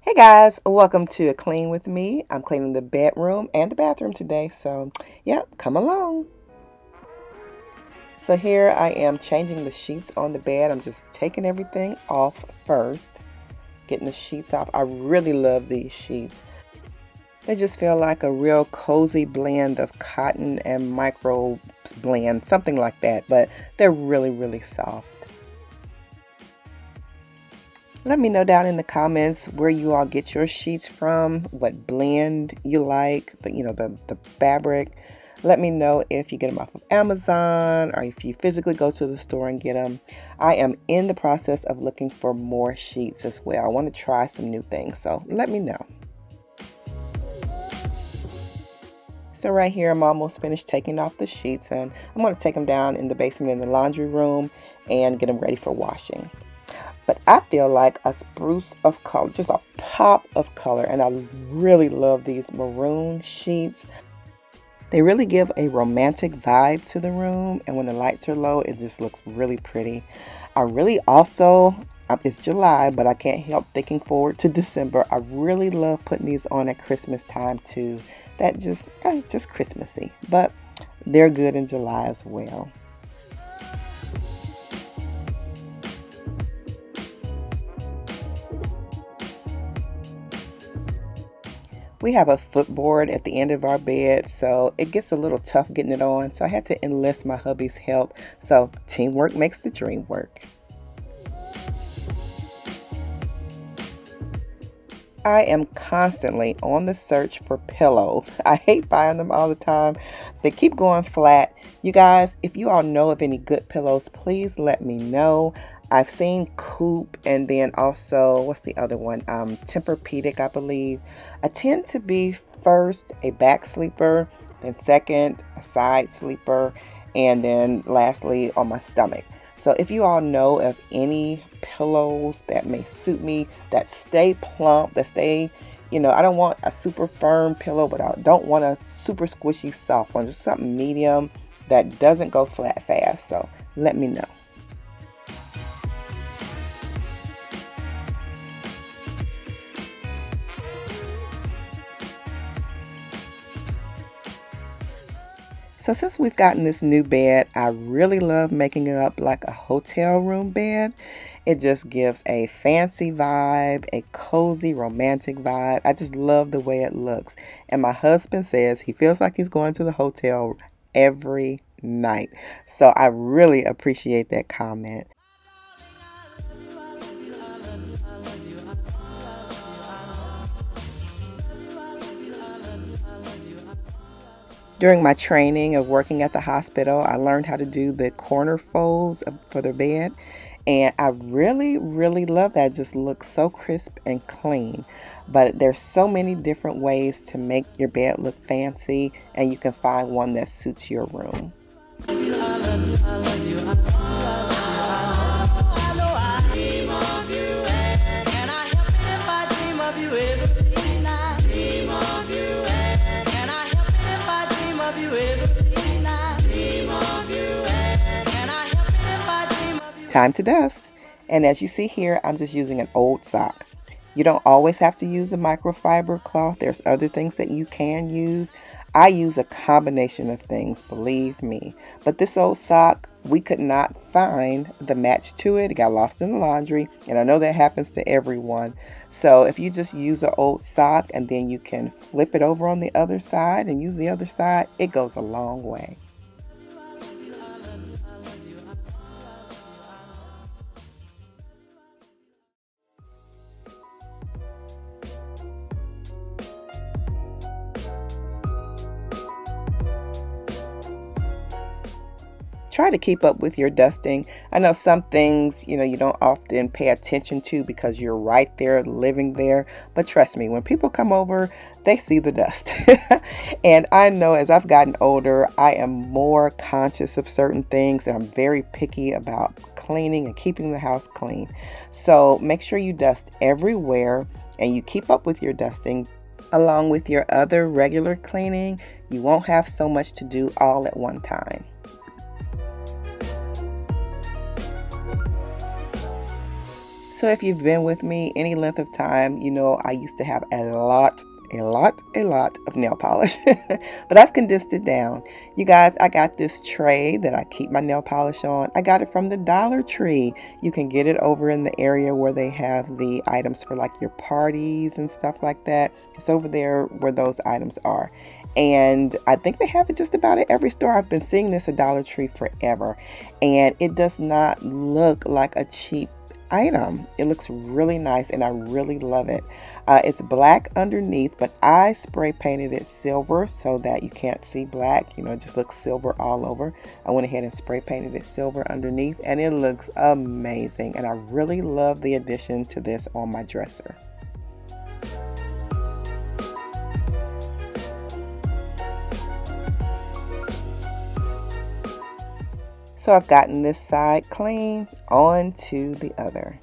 Hey guys, welcome to A Clean with me. I'm cleaning the bedroom and the bathroom today, so yep, come along. So here I am changing the sheets on the bed. I'm just taking everything off first, getting the sheets off. I really love these sheets. They just feel like a real cozy blend of cotton and micro blend, something like that, but they're really soft. Let me know down in the comments where you all get your sheets from, what blend you like, the fabric. Let me know if you get them off of Amazon or if you physically go to the store and get them. I am in the process of looking for more sheets as well. I want to try some new things, so let me know. So right here, I'm almost finished taking off the sheets, and I'm going to take them down in the basement in the laundry room and get them ready for washing. But I feel like a spruce of color, just a pop of color, and I really love these maroon sheets. They really give a romantic vibe to the room, and when the lights are low, it just looks really pretty. I really also, it's July, but I can't help thinking forward to December. I really love putting these on at Christmas time too. That just Christmassy, but they're good in July as well. We have a footboard at the end of our bed, so it gets a little tough getting it on. So I had to enlist my hubby's help. So teamwork makes the dream work. I am constantly on the search for pillows. I hate buying them all the time. They keep going flat. You guys, if you all know of any good pillows, please let me know. I've seen Coop, and then also, what's the other one? Tempur-Pedic, I believe. I tend to be first a back sleeper, then second a side sleeper, and then lastly on my stomach. So if you all know of any pillows that may suit me, that stay plump, that stay, I don't want a super firm pillow, but I don't want a super squishy soft one. Just something medium that doesn't go flat fast. So let me know. So since we've gotten this new bed, I really love making it up like a hotel room bed. It just gives a fancy vibe, a cozy, romantic vibe. I just love the way it looks. And my husband says he feels like he's going to the hotel every night. So I really appreciate that comment. During my training of working at the hospital, I learned how to do the corner folds for the bed. And I really love that. It just looks so crisp and clean. But there's so many different ways to make your bed look fancy, and you can find one that suits your room. Time to dust. And as you see here, I'm just using an old sock. You don't always have to use a microfiber cloth. There's other things that you can use. I use a combination of things, believe me. But this old sock, we could not find the match to it. It got lost in the laundry, and I know that happens to everyone. So if you just use an old sock and then you can flip it over on the other side and use the other side, it goes a long way. Try to keep up with your dusting. I know some things, you don't often pay attention to because you're right there living there. But trust me, when people come over, they see the dust. And I know as I've gotten older, I am more conscious of certain things, and I'm very picky about cleaning and keeping the house clean. So make sure you dust everywhere and you keep up with your dusting. Along with your other regular cleaning, you won't have so much to do all at one time. So if you've been with me any length of time, you know I used to have a lot of nail polish, but I've condensed it down. You guys, I got this tray that I keep my nail polish on. I got it from the Dollar Tree. You can get it over in the area where they have the items for like your parties and stuff like that. It's over there where those items are. And I think they have it just about at every store. I've been seeing this at Dollar Tree forever, and it does not look like a cheap item. It looks really nice and I really love it. It's black underneath, but I spray painted it silver so that you can't see black. You know, it just looks silver all over. I went ahead and spray painted it silver underneath, and it looks amazing. And I really love the addition to this on my dresser. So I've gotten this side clean, on to the other.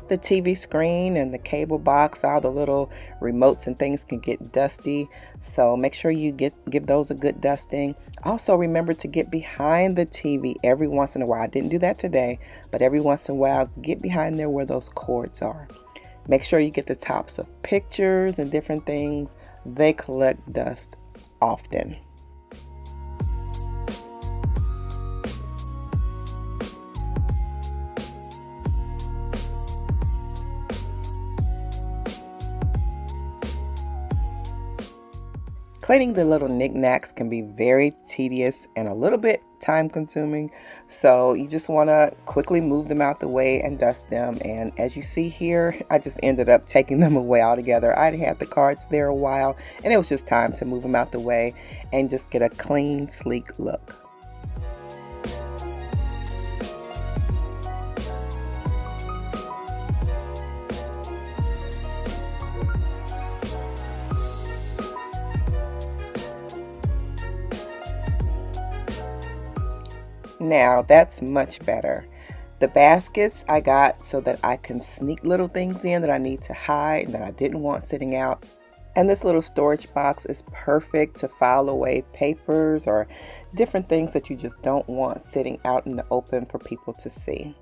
The TV screen and the cable box, all the little remotes and things can get dusty. So make sure you give those a good dusting. Also remember to get behind the TV every once in a while. I didn't do that today, but every once in a while, get behind there where those cords are. Make sure you get the tops of pictures and different things. They collect dust often. Cleaning the little knickknacks can be very tedious and a little bit time consuming, so you just want to quickly move them out the way and dust them. And as you see here, I just ended up taking them away altogether. I'd had the cards there a while, and it was just time to move them out the way and just get a clean, sleek look. Now that's much better. The baskets I got so that I can sneak little things in that I need to hide and that I didn't want sitting out. And this little storage box is perfect to file away papers or different things that you just don't want sitting out in the open for people to see.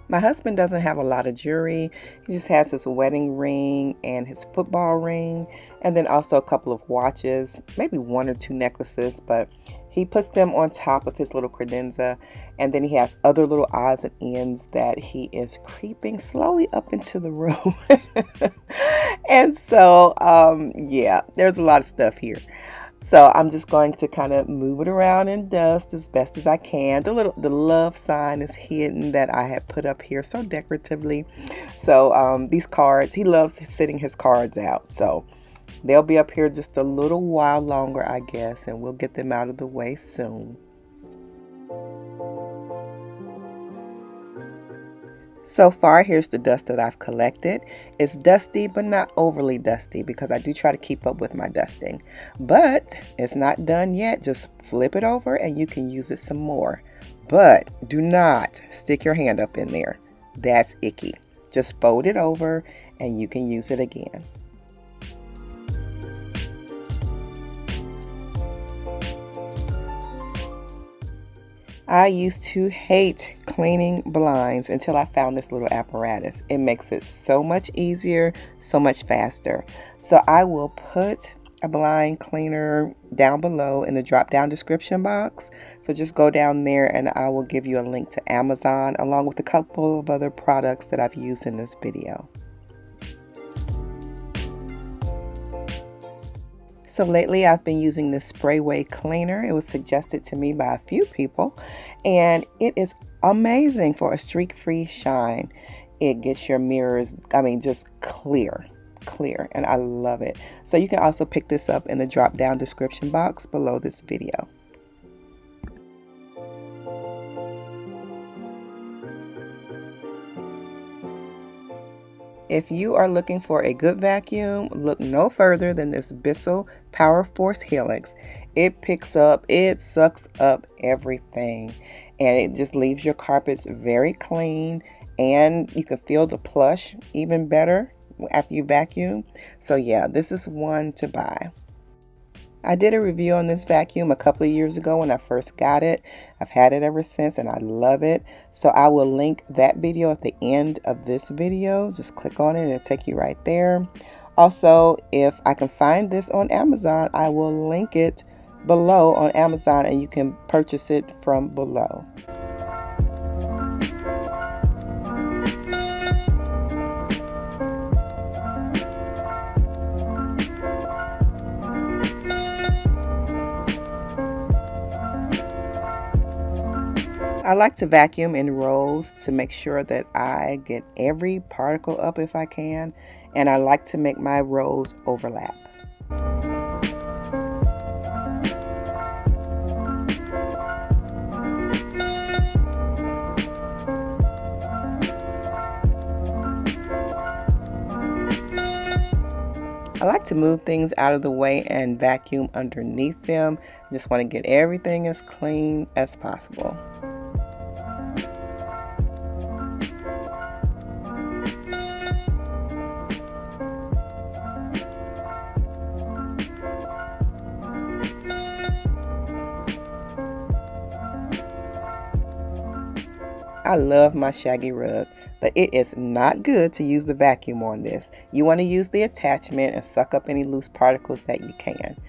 My husband doesn't have a lot of jewelry. He just has his wedding ring and his football ring, and then also a couple of watches, maybe one or two necklaces, but he puts them on top of his little credenza, and then he has other little odds and ends that he is creeping slowly up into the room. And so, yeah, there's a lot of stuff here. So I'm just going to kind of move it around and dust as best as I can. The love sign is hidden that I had put up here so decoratively. So these cards, he loves sitting his cards out. So they'll be up here just a little while longer, I guess, and we'll get them out of the way soon. So far, here's the dust that I've collected. It's dusty, but not overly dusty because I do try to keep up with my dusting. But it's not done yet. Just flip it over and you can use it some more. But do not stick your hand up in there. That's icky. Just fold it over and you can use it again. I used to hate cleaning blinds until I found this little apparatus. It makes it so much easier, so much faster. So I will put a blind cleaner down below in the drop down description box. So just go down there and I will give you a link to Amazon along with a couple of other products that I've used in this video. So lately I've been using this Sprayway cleaner. It was suggested to me by a few people, and it is amazing for a streak-free shine. It gets your mirrors, just clear, and I love it. So you can also pick this up in the drop-down description box below this video. If you are looking for a good vacuum, look no further than this Bissell Power Force Helix. It sucks up everything, and it just leaves your carpets very clean, and you can feel the plush even better. after you vacuum. So yeah, this is one to buy. I did a review on this vacuum a couple of years ago when I first got it. I've had it ever since and I love it. So I will link that video at the end of this video. Just click on it and it'll take you right there. Also, if I can find this on Amazon, I will link it below on Amazon and you can purchase it from below. I like to vacuum in rows to make sure that I get every particle up if I can, and I like to make my rows overlap. I like to move things out of the way and vacuum underneath them. I just want to get everything as clean as possible. I love my shaggy rug, but it is not good to use the vacuum on this. You want to use the attachment and suck up any loose particles that you can.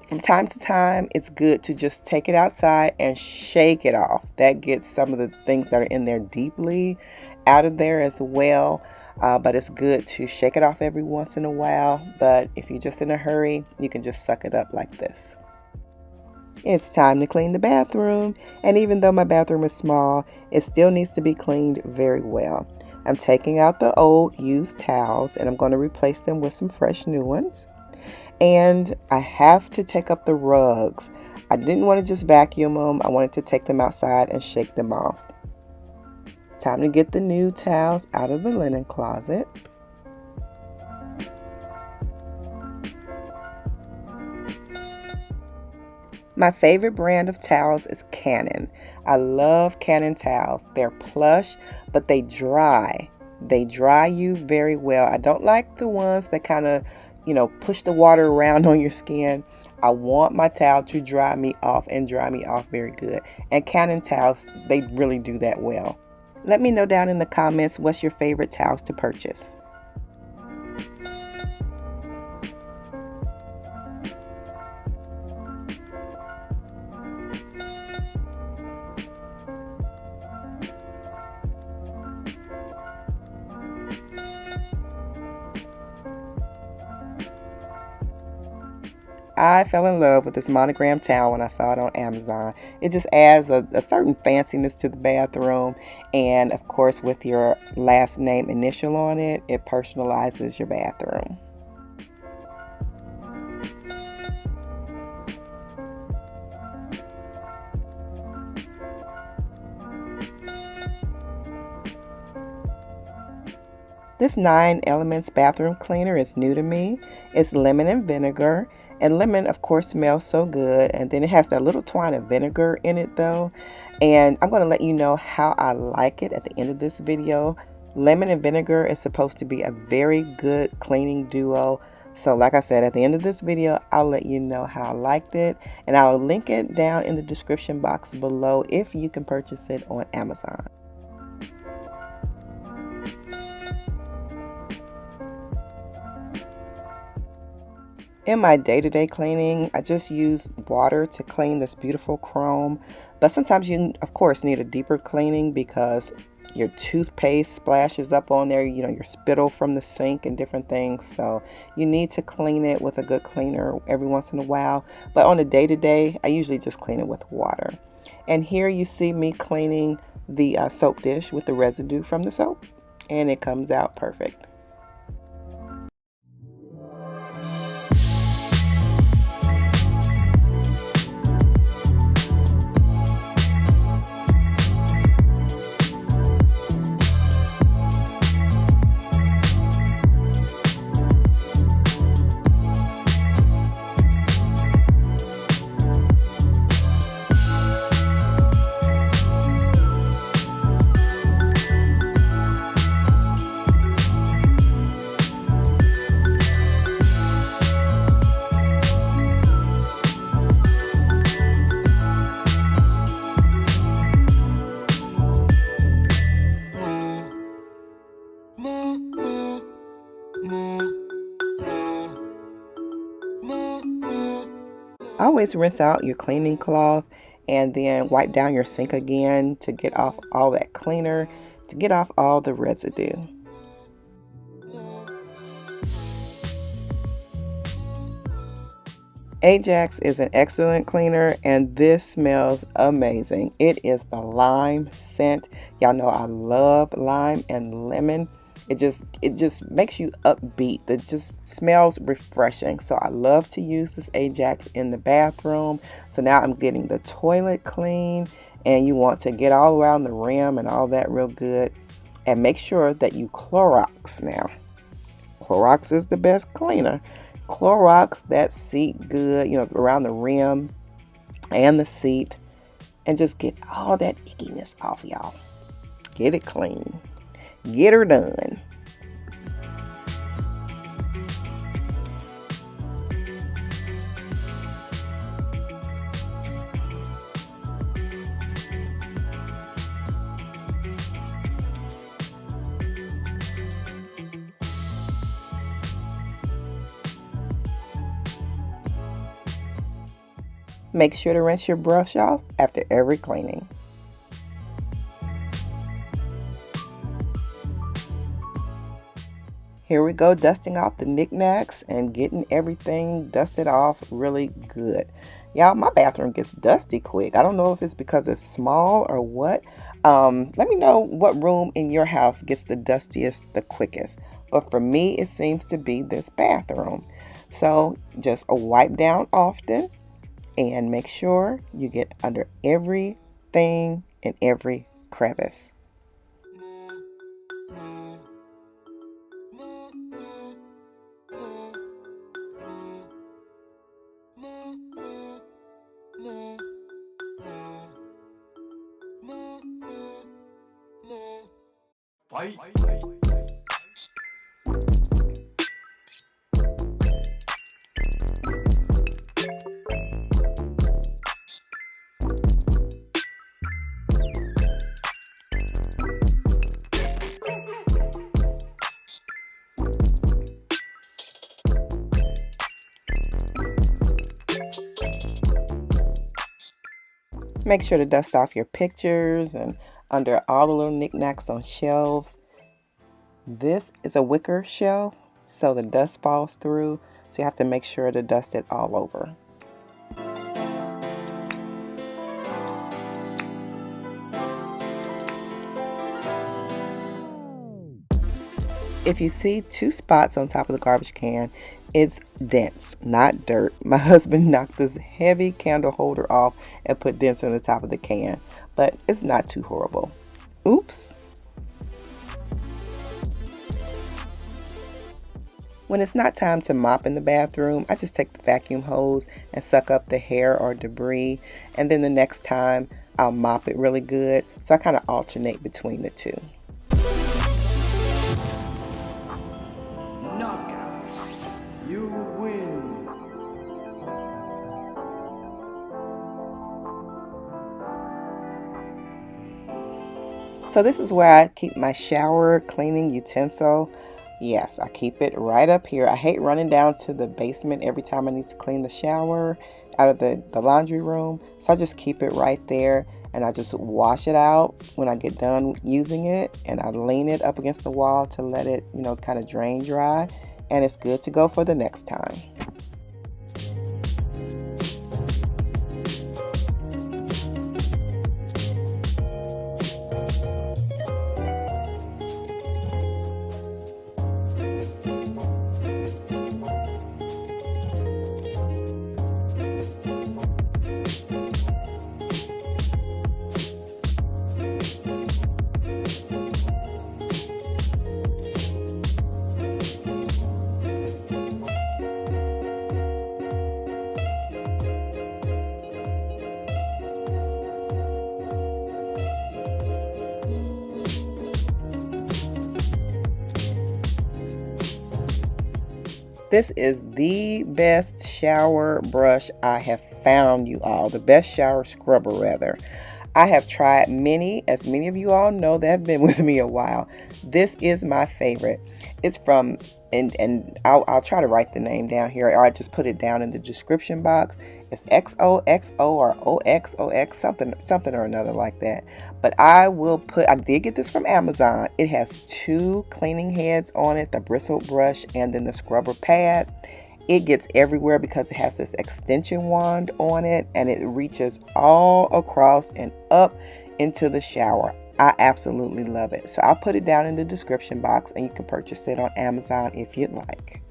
From time to time, it's good to just take it outside and shake it off. That gets some of the things that are in there deeply out of there as well. But it's good to shake it off every once in a while. But if you're just in a hurry, you can just suck it up like this. It's time to clean the bathroom, and even though my bathroom is small, it still needs to be cleaned very well. I'm taking out the old used towels and I'm going to replace them with some fresh new ones. And I have to take up the rugs. I didn't want to just vacuum them. I wanted to take them outside and shake them off. Time to get the new towels out of the linen closet. My favorite brand of towels is Canon. I love Canon towels. They're plush, but they dry. They dry you very well. I don't like the ones that kind of, push the water around on your skin. I want my towel to dry me off and dry me off very good. And Canon towels, they really do that well. Let me know down in the comments what's your favorite towels to purchase. I fell in love with this monogram towel when I saw it on Amazon. It just adds a certain fanciness to the bathroom, and of course with your last name initial on it, it personalizes your bathroom. This 9 Elements bathroom cleaner is new to me. It's lemon and vinegar. And lemon, of course, smells so good. And then it has that little twine of vinegar in it, though. And I'm going to let you know how I like it at the end of this video. Lemon and vinegar is supposed to be a very good cleaning duo. So like I said, at the end of this video, I'll let you know how I liked it. And I'll link it down in the description box below if you can purchase it on Amazon. In my day-to-day cleaning, I just use water to clean this beautiful chrome. But sometimes you, of course, need a deeper cleaning because your toothpaste splashes up on there, your spittle from the sink and different things. So you need to clean it with a good cleaner every once in a while. But on a day-to-day, I usually just clean it with water. And here you see me cleaning the soap dish with the residue from the soap. And it comes out perfect. Always rinse out your cleaning cloth and then wipe down your sink again to get off all that cleaner, to get off all the residue. Ajax is an excellent cleaner, and this smells amazing. It is the lime scent. Y'all know I love lime and lemon. It just makes you upbeat. It just smells refreshing. So I love to use this Ajax in the bathroom. So now I'm getting the toilet clean, and you want to get all around the rim and all that real good. And make sure that you Clorox now. Clorox is the best cleaner. Clorox that seat good, around the rim and the seat, and just get all that ickiness off, y'all. Get it clean. Get her done. Make sure to rinse your brush off after every cleaning. Here we go, dusting off the knickknacks and getting everything dusted off really good. Y'all, my bathroom gets dusty quick. I don't know if it's because it's small or what. Let me know what room in your house gets the dustiest the quickest. But for me, it seems to be this bathroom. So just wipe down often. And make sure you get under everything and every crevice. Bye. Make sure to dust off your pictures and under all the little knickknacks on shelves. This is a wicker shelf, so the dust falls through, so you have to make sure to dust it all over. If you see two spots on top of the garbage can, it's dents, not dirt. My husband knocked this heavy candle holder off and put dents on the top of the can, but it's not too horrible. Oops. When it's not time to mop in the bathroom, I just take the vacuum hose and suck up the hair or debris, and then the next time I'll mop it really good. So I kind of alternate between the two. You win. So this is where I keep my shower cleaning utensil. Yes, I keep it right up here. I hate running down to the basement every time I need to clean the shower out of the laundry room. So I just keep it right there, and I just wash it out when I get done using it, and I lean it up against the wall to let it, kind of drain dry. And it's good to go for the next time. This is the best shower brush I have found, you all. The best shower scrubber, rather. I have tried many, as many of you all know that have been with me a while. This is my favorite. It's from, and I'll try to write the name down here, or I just put it down in the description box. It's XOXO or OXOX, something or another like that. But I did get this from Amazon. It has 2 cleaning heads on it, the bristle brush and then the scrubber pad. It gets everywhere because it has this extension wand on it, and it reaches all across and up into the shower. I absolutely love it. So I'll put it down in the description box, and you can purchase it on Amazon if you'd like.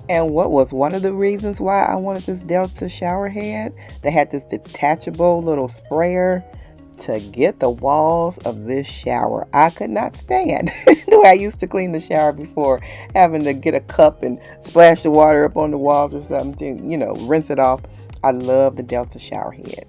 And what was one of the reasons why I wanted this Delta shower head? They had this detachable little sprayer to get the walls of this shower. I could not stand the way I used to clean the shower before, having to get a cup and splash the water up on the walls or something to, rinse it off. I love the Delta shower head.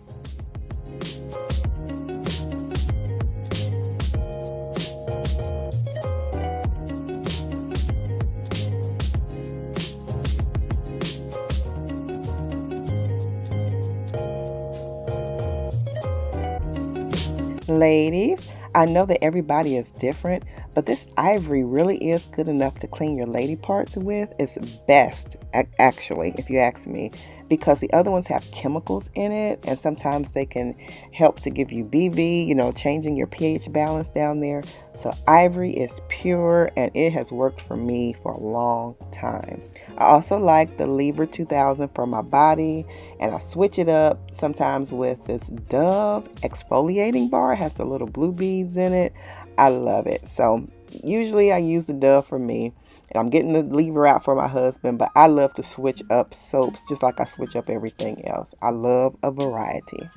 Ladies, I know that everybody is different, but this ivory really is good enough to clean your lady parts with. It's best, actually, if you ask me, because the other ones have chemicals in it, and sometimes they can help to give you BV, changing your pH balance down there. So ivory is pure, and it has worked for me for a long time. I also like the Libra 2000 for my body, and I switch it up sometimes with this Dove Exfoliating Bar. It has the little blue beads in it. I love it. So usually I use the Dove for me, and I'm getting the Libra out for my husband, but I love to switch up soaps just like I switch up everything else. I love a variety.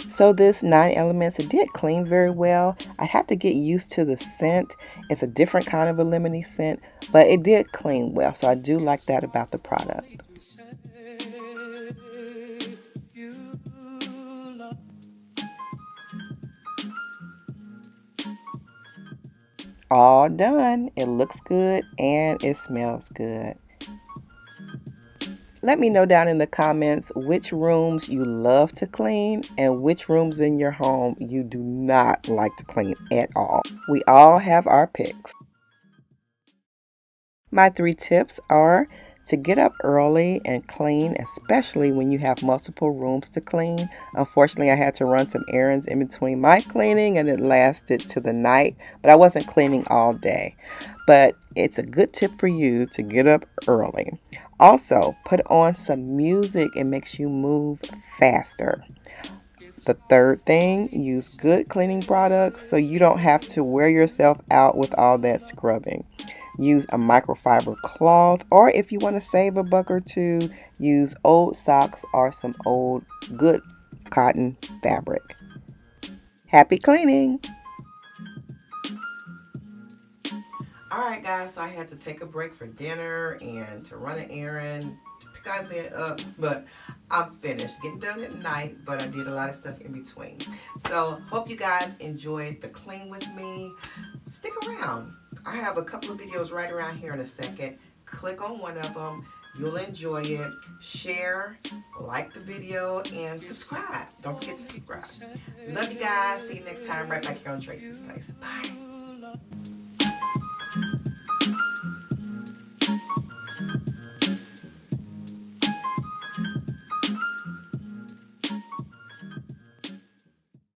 So this 9 Elements, it did clean very well. I have to get used to the scent. It's a different kind of a lemony scent, but it did clean well. So I do like that about the product. All done. It looks good and it smells good. Let me know down in the comments which rooms you love to clean and which rooms in your home you do not like to clean at all. We all have our picks. My 3 tips are to get up early and clean, especially when you have multiple rooms to clean. Unfortunately, I had to run some errands in between my cleaning, and it lasted to the night, but I wasn't cleaning all day. But it's a good tip for you to get up early. Also, put on some music. It makes you move faster. The third thing, use good cleaning products so you don't have to wear yourself out with all that scrubbing. Use a microfiber cloth, or if you want to save a buck or two, use old socks or some old good cotton fabric. Happy cleaning! Alright guys, so I had to take a break for dinner and to run an errand to pick Isaiah up, but I'm finished. Getting done at night, but I did a lot of stuff in between. So hope you guys enjoyed the clean with me. Stick around. I have a couple of videos right around here in a second. Click on one of them. You'll enjoy it. Share, like the video, and subscribe. Don't forget to subscribe. Love you guys. See you next time right back here on Tracie's Place. Bye.